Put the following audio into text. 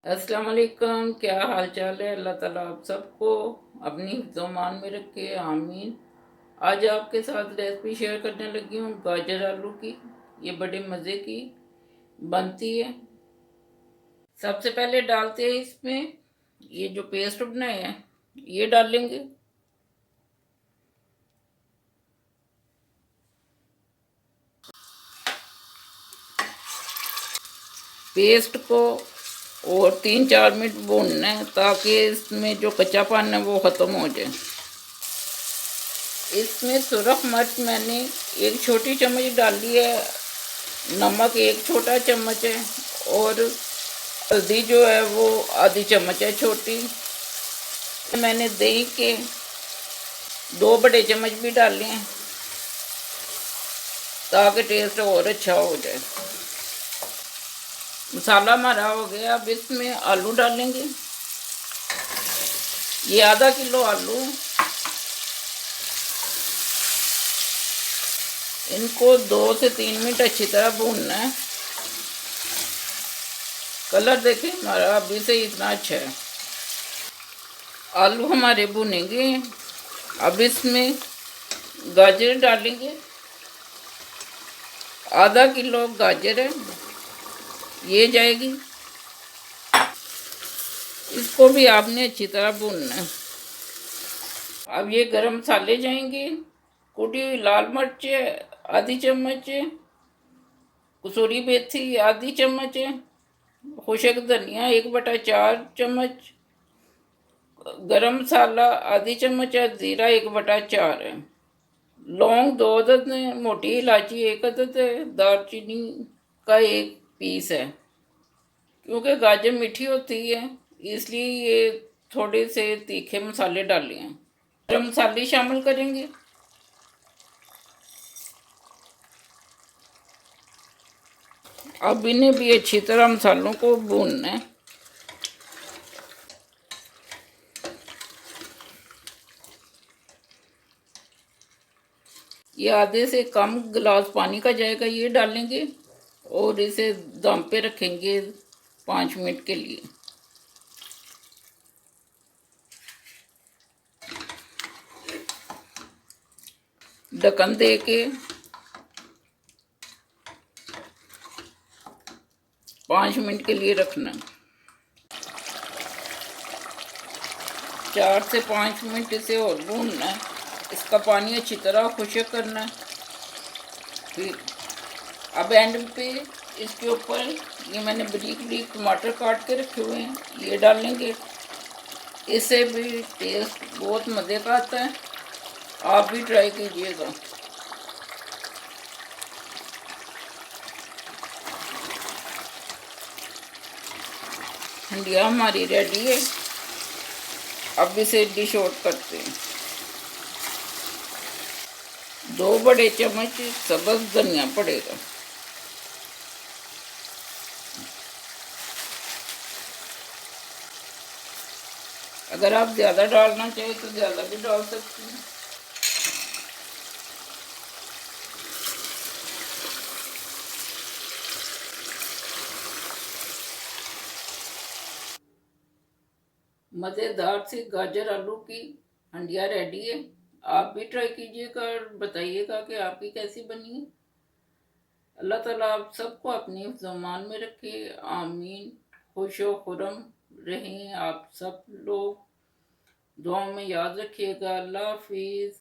अस्सलाम वालेकुम। क्या हाल चाल है? अल्लाह ताला आप सबको अपनी हिफ्ज़-ओ-मान में रखे, आमीन। आज आपके साथ रेसिपी शेयर करने लगी हूँ गाजर आलू की। ये बड़े मज़े की बनती है। सबसे पहले डालते हैं इसमें ये जो पेस्ट बनाए हैं, ये डालेंगे। पेस्ट को और 3-4 मिनट भूनना है ताकि इसमें जो कच्चापन है वो ख़त्म हो जाए। इसमें सुरख मिर्च मैंने एक छोटी चम्मच डाली है, नमक एक छोटा चम्मच है और हल्दी जो है वो आधी चम्मच है छोटी। मैंने दही के 2 बड़े चम्मच भी डाले हैं ताकि टेस्ट और अच्छा हो जाए। मसाला हमारा हो गया। अब इसमें आलू डालेंगे। ये आधा किलो आलू। इनको 2 से 3 मिनट अच्छी तरह भूनना है। कलर देखें हमारा अभी से इतना अच्छा है। आलू हमारे भुनेंगे। अब इसमें गाजर डालेंगे। आधा किलो गाजर है, ये जाएगी। इसको भी आपने अच्छी तरह भूनना है। अब ये गरम मसाले जाएंगे। कुटी हुई लाल मिर्च आधी चम्मच, कसूरी मेथी आधी चम्मच, खुशक धनिया 1/4 चम्मच, गरम मसाला आधी चम्मच है, ज़ीरा 1/4 है, लौंग 2 अदद है, मोटी इलायची 1 अदद है, दालचीनी का 1 पीस है। क्योंकि गाजर मीठी होती है इसलिए ये थोड़े से तीखे मसाले डाले हैं। गरम मसाले शामिल करेंगे। अब इन्हें भी अच्छी तरह मसालों को भूनना है। ये आधे से कम गिलास पानी का जाएगा, ये डालेंगे और इसे दम पे रखेंगे 5 मिनट के लिए। ढक्कन दे के 5 मिनट के लिए रखना। 4 से 5 मिनट इसे और भूनना है। इसका पानी अच्छी तरह खुश्क करना है। फिर अब एंड पे इसके ऊपर ये मैंने बारीक बारीक टमाटर काट के रखे हुए हैं, ये डालेंगे। इससे भी टेस्ट बहुत मज़े का आता है। आप भी ट्राई कीजिएगा। हंडिया हमारी रेडी है। अब इसे डिश आउट करते हैं। 2 बड़े चम्मच सब्ज़ धनिया पड़ेगा। अगर आप ज़्यादा डालना चाहें तो ज़्यादा भी डाल सकते हैं। मज़ेदार सी गाजर आलू की हंडिया रेडी है। आप भी ट्राई कीजिएगा और बताइएगा कि आपकी कैसी बनी है। अल्लाह ताला आप सबको अपनी ज़मान में रखे, आमीन। खुश व खुरम रहें आप सब लोग। दुआ में याद रखिएगा। अल्लाह हाफिज़।